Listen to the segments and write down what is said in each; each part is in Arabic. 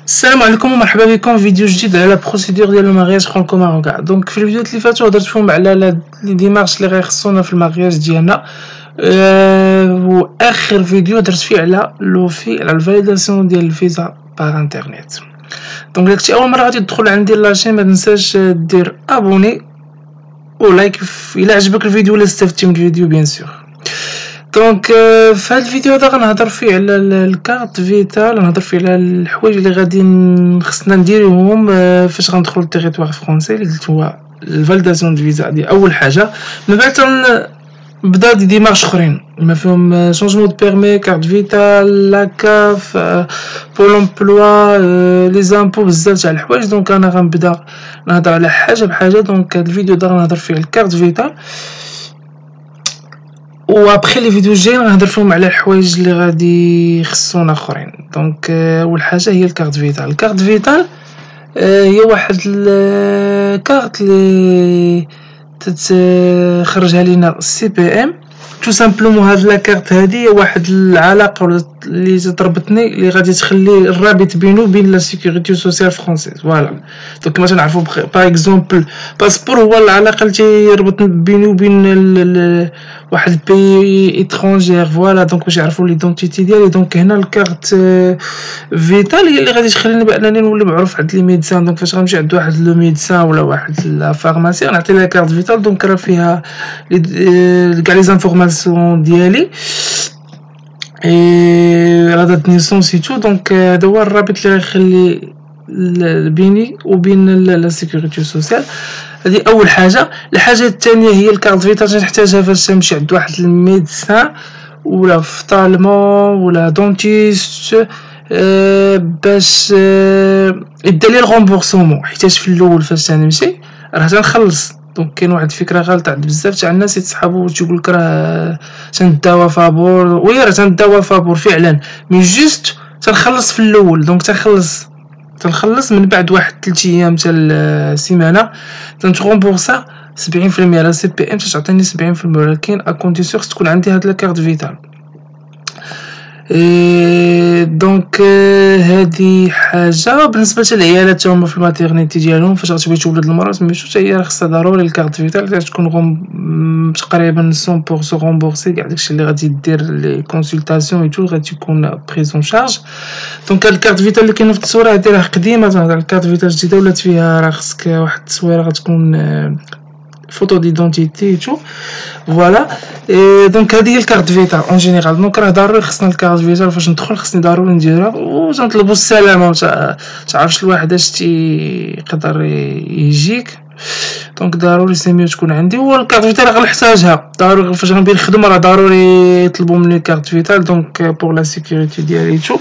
السلام عليكم ومرحبا بكم في فيديو جديد على بروسيدور ديال المارياج فرانكو ماروكا. دونك في الفيديوهات اللي فاتوا هضرت فيهم على لي ديمارش اللي غيخصونا في المارياج ديالنا. واخر فيديو درت فيه على لوفي على الفاليداسيون ديال الفيزا باغ انترنيت. دونك داكشي اول مره غادي تدخل عندي لاشين ما تنساش دير ابوني ولايك الا عجبك الفيديو ولا استفدتي من الفيديو بيان سور. دونك في هذا الفيديو هذا غنهضر فيه على الكارت فيتال، نهضر فيه على الحوايج اللي غادي خصنا نديروهم فاش غندخلوا للتيريتوار فرونسي اللي قلت هو الفاليداسيون دو فيزا. هذه اول حاجه. من بعد نبدا دي ديمارش اخرين ما فيهم شونجمون دو بيرمي، كارت فيتال، لاكاف، بول امبلوا، لي زامبو، بزاف تاع الحوايج. دونك انا غنبدا نهضر على حاجه بحاجه. دونك هذا الفيديو دا غنهضر فيه على الكارت فيتال، وابخي لي فيديو جايين غنهضر فيهم على الحوايج اللي غادي يخصونا اخرين. دونك اول حاجه هي الكارت فيتال. الكارت فيتال هي واحد الكارت اللي تخرجها لينا السي بي ام تو سامبلومون. هاد لاكارت هادي واحد العلاقه اللي تربطني اللي غادي تخلي الرابط بينه وبين لا سيكوريتي سوسيال فرونسيز. فوالا دونك كما تنعرفوا باغ اكزومبل باسبور هو العلاقه اللي تيربط بيني وبين واحد البي اترونجير. فوالا دونك باش يعرفوا ليدونتيتي ديالي. دونك هنا الكارت فيتال هي اللي غادي تخليني بانني نولي معروف عند لي ميدسان. دونك فاش غنمشي عند واحد لو ميدسان ولا واحد لا فارماسي غنعطي لها كارت فيتال. دونك راه فيها كاع لي زانفورماسيون ديالي لا دات نيسونس اي تو. دونك هذا هو الرابط اللي غيخلي بيني وبين لا سيكوريتي سوسيال. هذه اول حاجه. الحاجه الثانيه هي الكارت فيتال نحتاجها فاش نمشي عند واحد الميدسان ولا فطالمون ولا دونتيست باش يبدا لي الغومبورسمون، حيتاش في الاول فاش نمشي راه تنخلص. دونك كاين واحد الفكره غلط عند بزاف تاع الناس يتصحابوا تيقول لك راه تنداوا فابور، وي راه تنداوا فابور فعلا، مي جوست تنخلص في الاول. دونك تنخلص من بعد واحد 3 ايام حتى السيمانه تنتغومبورسا 70% على سي بي ام تعطيني 70%، ولكن ا كونديسيون تكون عندي هاد لاكارت فيتال. دونك هذه حاجه. بالنسبه للعيالات هما في الماتيرنيتي ديالهم فاش غتبغي تولد المراه سميتو حتى هي خصها ضروري الكارت فيتال تكون تقريبا 100% غومبورسي. كاع داكشي اللي غادي دير لي كونسلطاسيون اي تو غادي يكون بريزون شارج. دونك هاد الكارت فيتال اللي كاينه في التصويره هادي راه قديمه. تنهضر على الكارت فيتال جديده ولات فيها راه خصك واحد التصويره غتكون فوتو ديدونتيتي تو. فوالا دونك هذه هي الكارت فيتال اون جينيرال. دونك راه ضروري خصنا الكارت فيتال فاش ندخل خصني ضروري نديرها وتنطلبوا السلامه. تعرفش الواحد اش يقدر يجيك. دونك ضروري سيميو تكون عندي. هو الكارت فيتال غنحتاجها ضروري فاش غنمشي نخدم، راه ضروري يطلبوا مني الكارت فيتال. دونك بور لا سيكوريتي ديالي تو.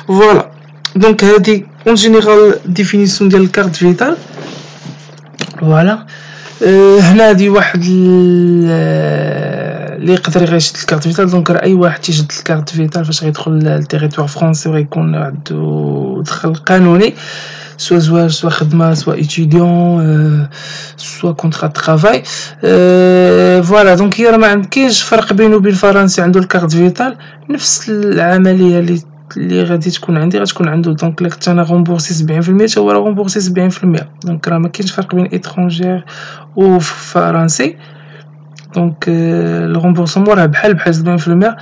فوالا دونك هذه اون جينيرال ديفينيسيون ديال الكارت فيتال. فوالا هنا هادي واحد اللي يقدر يشد الكارت فيتال. دونك راه اي واحد تيشد الكارت فيتال فاش غيدخل للتيريتوار فرونسي وغيكون عنده دخل قانوني، سوا زواج سوا خدمه سوا ايتيديون سوا كونطرا طرافاي. فوالا دونك هي راه ما كاينش فرق بينه وبين فرنسي عنده الكارت فيتال. نفس العمليه اللي غادي تكون عندي غتكون عنده. دونك الا كنت انا غومبورسي 70% حتى هو راه غومبورسي 70%. دونك راه ما كاينش فرق بين اترونجير و فرنسي. دونك الغومبورسمون راه بحال 70%.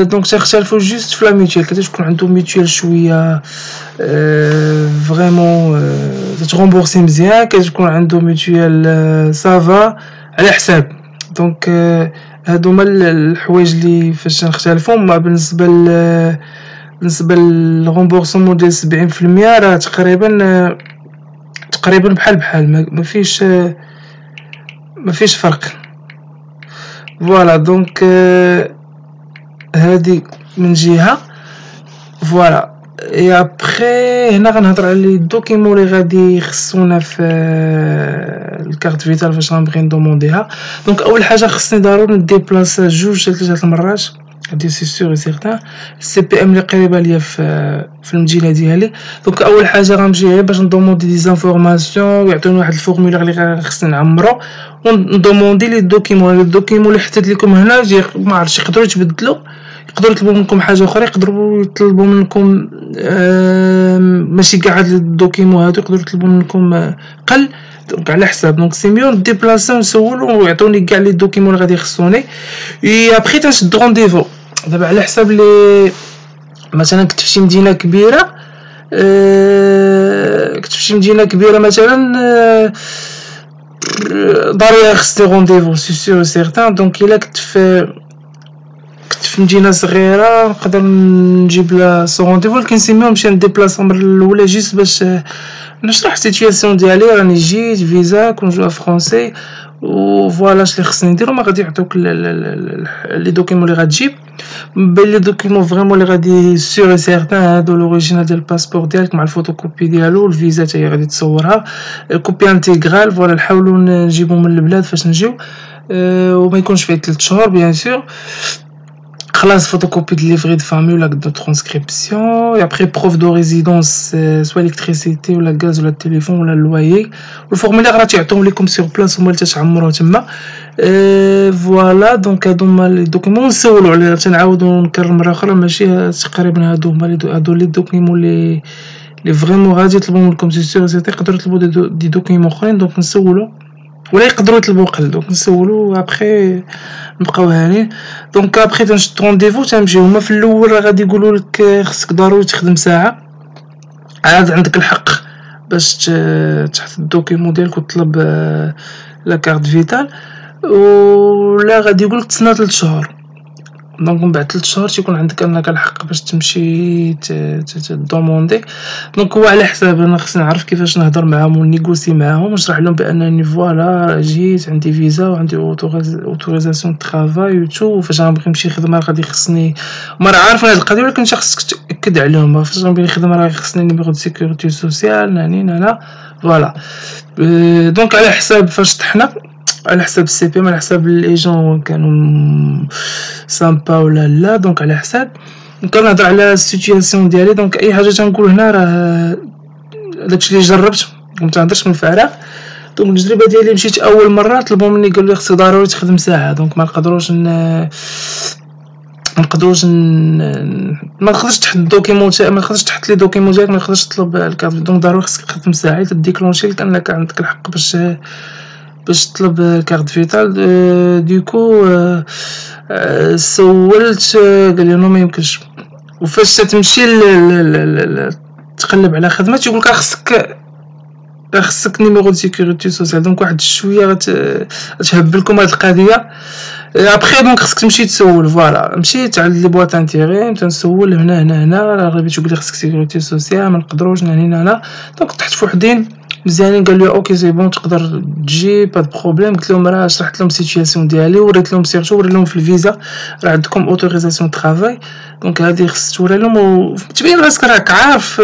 دونك تختلفوا جوست في لا ميتيال. كتكون عنده ميتيال شويه فريمون تغومبورسي مزيان، كتكون عنده ميتيال سافا على حساب. دونك هادو هما الحوايج اللي فاش نختلفوا. ما بالنسبه للغومبورسمون ديال 70% راه تقريبا بحال ما فيش فرق. فوالا دونك هادي من جهه. فوالا اي ابخي هنا غنهضر على لي دوكيمون اللي غادي يخصونا في الكارت فيتال فاش غنبغي ندومونديها. دونك اول حاجه خصني ضروري نديبلاصا 2 حتى 3 المرات، هادي سي سيغ سيغتان. السي بي ام اللي قريبه ليا في المدينه ديالي. دونك اول حاجه غنمشي غير باش ندوموندي دي زانفورماسيون ويعطوني واحد الفورمولير اللي خصني نعمرو وندوموندي لي دوكيمون. اللي حطيت لكم هنا ما عرفتش يقدروا يتبدلوا، يقدروا يطلبوا منكم حاجه اخرى، يقدروا يطلبوا منكم ماشي كاع هاد الدوكيمون هادو يقدروا يطلبوا منكم قل. دونك على حساب دونك سي ميو نديبلاسيو نسولو ويعطوني كاع لي دوكيمون اللي غادي يخصوني اي ابخي تنشد رونديفو. دابا على حساب لي مثلا كنت فشي مدينه كبيره مثلا ضروري خصني رونديفو سي سيغ سيغتان. دونك الا كنت في مدينه صغيره نقدر نجيب لا سو رونديفو ولكن سيميو نمشي نديبلاصا من الاولى جيست باش نشرح السيتوياسيون ديالي راني جيت فيزا كونجوا فرونسي و فوالا اش اللي خصني نديرو. ما غادي يعطوك لي دوكيمون اللي غتجيب بين لي دوكيمون فريمون اللي غادي سيغ سيغتان هادو لوريجينال ديال الباسبور ديالك مع الفوتوكوبي ديالو الفيزا حتى هي غادي تصورها الكوبي انتيغرال. فوالا نحاولوا نجيبو من البلاد فاش نجيو وما يكونش فيه 3 شهور بيان سور. خلاص فوتوكوبي دو ليفري دو فامي ولا دو ترانسكريبسيون اي ابري بروف دو ريزيدونس سوا الكتريسيتي ولا غاز ولا التليفون ولا اللوايي والفورمولير راه تيعطيهم لكم سيغ بلاص هما اللي تتعمروه تما. فوالا دونك هادو هما لي دوكيمون نسولو على تنعاودو نكرر مره اخرى ماشي تقريبا هادو هما هادو لي دوكيمون لي فريمون غادي يطلبوا منكم سي سيغ سيتي يقدروا يطلبوا دي دوكيمون اخرين دونك نسولو ولا يقدروا يطلبوا قل دونك نسولو ابخي نبقاو هانين. دونك ابخي تنشد رونديفو تنمشيو هما في الاول راه غادي يقولوا لك خصك ضروري تخدم ساعه عاد عندك الحق باش تحط الدوكيمون ديالك وتطلب لا كارت فيتال ولا غادي يقولك تسنى 3 شهور. دونك من بعد 3 شهور تيكون عندك انك الحق باش تمشي تدوموندي. دونك هو على حساب انا خصني نعرف كيفاش نهضر معاهم ونيغوسي معاهم ونشرح لهم بانني فوالا جيت عندي فيزا وعندي اوتوريزاسيون طرافاي وتو فاش غنبغي نمشي خدمه غادي خصني ما راه عارف هاد القضيه ولكن خصك تاكد عليهم فاش غنبغي خدمه راه خصني نيميرو دو سيكوريتي سوسيال نانا فوالا. دونك على حساب فاش طحنا على حساب السي بي على حساب لي جون كانوا سامبا ولا لا. دونك على حساب كنهضر على السيتوياسيون ديالي. دونك اي حاجه تنقول هنا راه داكشي اللي جربت ما تنهضرش من الفراغ. دونك التجربه ديالي مشيت اول مره طلبوا مني قالوا لي خصك ضروري تخدم ساعه. دونك ما نقدرش تحط الدوكيمون ما نقدرش تحط لي دوكيمون ديالك ما نقدرش تطلب الكارت. دونك ضروري خصك تخدم ساعه تديكلونشي لك انك عندك الحق باش تطلب كارت فيتال. ديكو سولت قال لي نو ما يمكنش. وفاش تمشي تقلب على خدمه تيقول لك خصك نيميرو دو سيكوريتي سوسيال. دونك واحد شويه غتهبل لكم هاد القضيه ابخي. دونك خصك تمشي تسول فوالا مشيت عند لي بواط انتيغي تنسول هنا راه بغيت تقول لي خصك سيكوريتي سوسيال ما نقدروش هنا. دونك طحت فوحدين مزيانين قال لي اوكي سي بون تقدر تجي با بروبليم. قلت لهم راه شرحت لهم السيتوياسيون ديالي وريت لهم سيرتو وريت لهم في الفيزا راه عندكم اوتوريزاسيون طرافاي دونك هذه خص توري لهم وتبين راسك راك عارف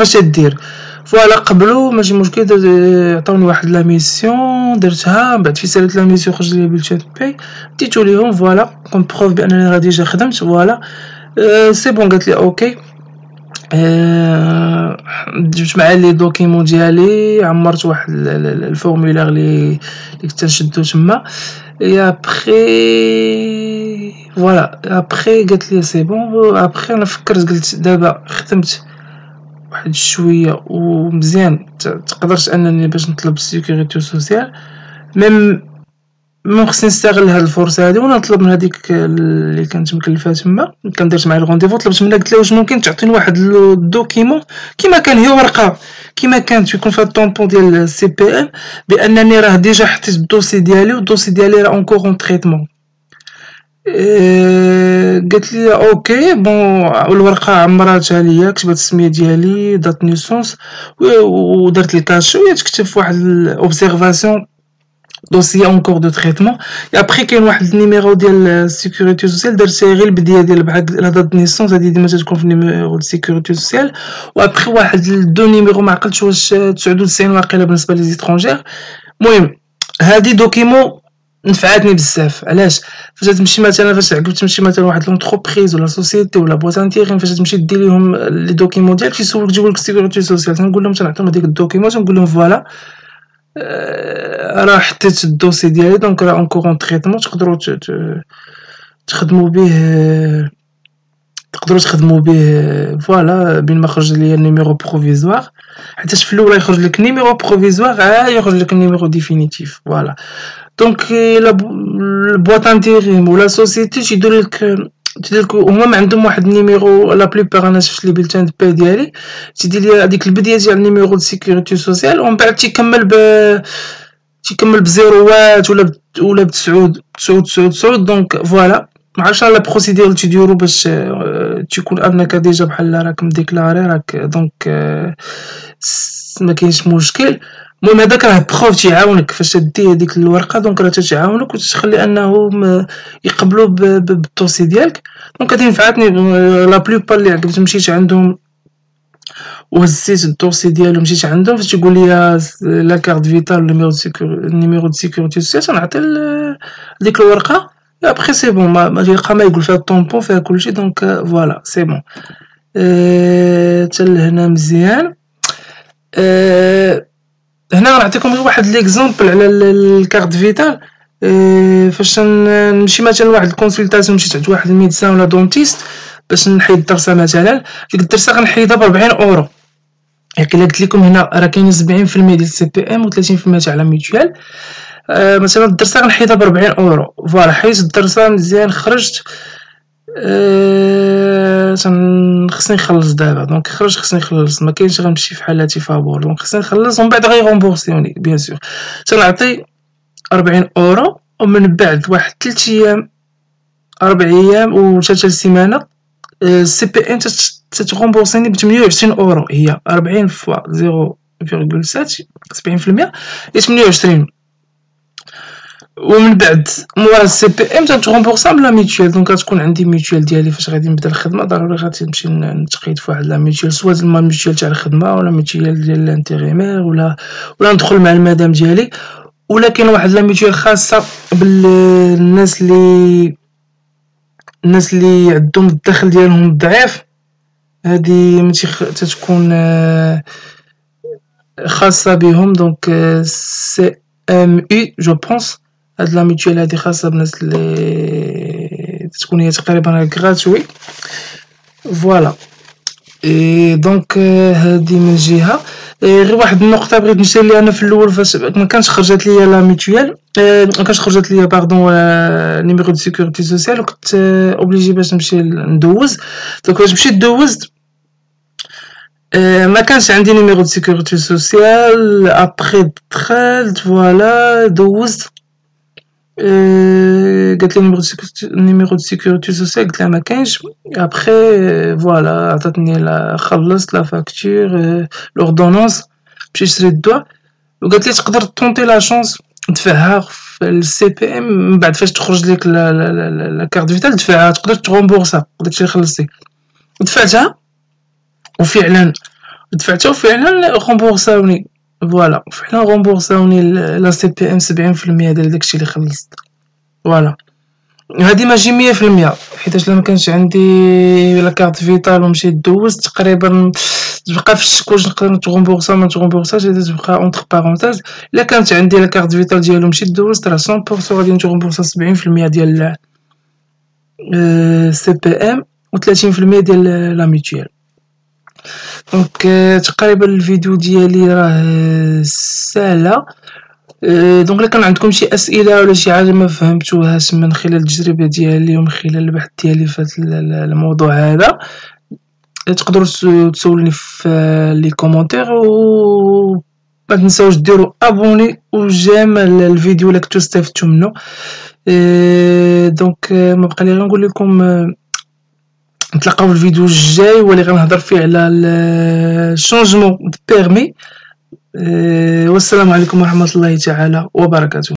اش دير. فوالا قبلوا ماشي مشكل. عطاوني واحد لا ميسيون درتها من بعد في ساله لا ميسيون خرج لي بلتين بي ديتو ليهم فوالا كون بروف بانني غادي جا خدمت فوالا سي بون. قالت لي اوكي جبت معايا لي دوكيمون ديالي عمرت واحد الفورمولير اللي كنت نشدو تما اي ابخي فوالا ابخي قالت لي سي بون. ابخي انا فكرت قلت دابا خدمت واحد شويه ومزيان تقدرش انني باش نطلب السيكوريتي سوسيال ميم خصني نستغل هاد الفرصه هادي ونطلب من هذيك اللي كانت مكلفه تما كان درت معايا الغونديفو. طلبت منها قلت لها واش ممكن تعطيني واحد الدوكيمون كيما كان هي ورقه كيما كانت يكون فيها الطومبون ديال السي بي ام بانني راه ديجا حطيت الدوسي ديالي والدوسي ديالي راه اونكور اون تريتمون. قالت لي اوكي بون الورقه عمراتها ليا كتبت السميه ديالي دات نيسونس ودرت الكاشو تكتب في واحد الاوبسيرفاسيون دوسي اونكور دو تريتمون. ابخي كاين واحد النيميرو ديال السيكوريتي سوسيال درت غير البدايه ديال بحال لا دات نيسونس هذه ديما تكون في النيميرو دو السيكوريتي سوسيال وابخي واحد دو نيميرو ما عقلتش واش 99 واقيلا بالنسبه لي زيترونجير. المهم هذه دوكيمون نفعتني بزاف. علاش فاش تمشي مثلا فاش عقبت تمشي مثلا واحد لونتربريز ولا سوسيتي ولا بواط انتيغين فاش تمشي دير ليهم لي دوكيمون ديالك تيسولك تجيب لك السيكوريتي سوسيال تنقول لهم تنعطيهم هذيك الدوكيمون تنقول لهم فوالا راه حطيت الدوسي ديالي دونك راه اونكور اون تريتمون تقدروا تخدموا به تقدروا تخدموا به فوالا بين ما خرج ليا النيميرو بروفيزوار، حيتاش في الاول يخرج لك نيميرو بروفيزوار عاد يخرج لك النيميرو ديفينيتيف فوالا. دونك البواط انتيريم ولا سوسيتي تيدير لك هما ما عندهم واحد النيميرو لا بلوبار. انا شفت لي بلتان دو باي ديالي تيدير لي هذيك البدايه ديال النيميرو دو سيكوريتي سوسيال ومن بعد تيكمل بزيروات ولا ب999. دونك فوالا معرفتش لا بروسيدير اللي تيديروا باش تيكون انك ديجا بحال راك مديكلاري راك دونك ما كاينش مشكل. المهم هذاك راه بروف تيعاونك فاش تدي هذيك الورقه، دونك راه تتعاونك وتخلي انه يقبلوا بالدوسي ديالك. دونك هذه نفعتني لا بلوبار اللي عقبت مشيت عندهم وهزيت الدوسي ديالو مشيت عندهم فاش تيقول لي لا كارت فيتال النيميرو دو سيكوريتي سوسيال تنعطي ديك الورقه ابخي سي بون ما تلقى ما يقول فيها الطومبون فيها كلشي. دونك فوالا سي بون حتى لهنا مزيان. هنا غنعطيكم واحد ليكزامبل على الكارت فيتال. فاش نمشي مثلا لواحد الكونسلطاسيون مشيت عند واحد الميدسان ولا دونتيست باش نحيد الدرسه مثلا، ديك الدرسه غنحيدها ب40€. ياك الا قلت لكم هنا راه كاين 70% ديال السي بي ام و30% تاع لا ميتوال. مثلا الدرسه غنحيدها ب40€. فوالا حيت الدرسه مزيان خرجت خصني نخلص دابا. دونك خصني نخلص ما كاينش غنمشي في حالاتي فابور. دونك خصني نخلص ومن بعد غيغومبورسيوني بيان سور. تنعطي 40€، ومن بعد واحد 3 ايام 4 ايام و 3 سيمانه السي بي ام تتغومبورسيني ب 28€. هي 40 فوا 0.7 70% هي 28. ومن بعد مورا السي بي ام تتغومبورسا بلا ميتوال. دونك غتكون عندي ميتوال ديالي فاش غادي نبدا الخدمه ضروري غنمشي نتقيد فواحد لا ميتوال، سواء ما ميتوال تاع الخدمه ولا ميتوال ديال الانتيغيمير ولا ندخل مع المدام ديالي. ولا كاين واحد لا ميتوال خاصه بالناس اللي عندهم الدخل ديالهم ضعيف، هذه ماشي تتكون خاصه بهم. دونك سي ام اي جو بونس هاد لا ميتوال هادي خاصه بالناس اللي تكون هي تقريبا غراتوي فوالا. دونك هادي من جهه. غير واحد النقطه بغيت نشير ليها انا في الاول فاش ما كانش خرجت ليا لا ميتوال ما كانش خرجت ليا باردون نيميرو دو سيكوريتي سوسيال وكنت اوبليجي باش نمشي ندوز. دونك فاش مشيت دوزت ما كانش عندي نيميرو دو سيكوريتي سوسيال. ابخي دخلت فوالا دوزت قالت لي نيميرو دو سيكوريتي سوسيال قلت لها ما كاينش. ابخي فوالا عطاتني خلصت لا فاكتور لوردونونس مشيت شريت الدواء وقالت لي تقدر تونطي لا شونس تدفعها في السي بي ام من بعد فاش تخرج لك لا كارت فيتال تدفعها تقدر تغومبورسا داكشي اللي خلصتي. دفعتها وفعلا غومبورساوني فوالا فعلا غومبورساوني لا سي بي ام 70% ديال داكشي اللي خلصت فوالا. هادي ماشي 100% حيتاش لا ما كانش عندي لا كارت فيتال ومشيت دوزت تقريبا تبقى في الشك واش نقدر نتغومبورسا ما نتغومبورساش. هادي تبقى اونتر بارونتيز. الا كانت عندي لا كارت فيتال ديالو مشيت دوزت راه 100% غادي نتغومبورسا 70% ديال سي بي ام و30% ديال لا ميتوال. دونك تقريبا الفيديو ديالي راه ساهله. دونك الا كان عندكم شي اسئله ولا شي حاجه ما فهمتوهاش من خلال التجربه ديالي ومن خلال البحث ديالي في الموضوع هذا تقدروا تسولوني في لي كومونتير و ما تنساوش ديروا ابوني وجيم الفيديو الا كنتو استفدتوا منه. دونك ما بقى لي غير نقول لكم نتلاقاو في الفيديو الجاي واللي غنهضر فيه على الشونجمون دو بيرمي. والسلام عليكم ورحمه الله تعالى وبركاته.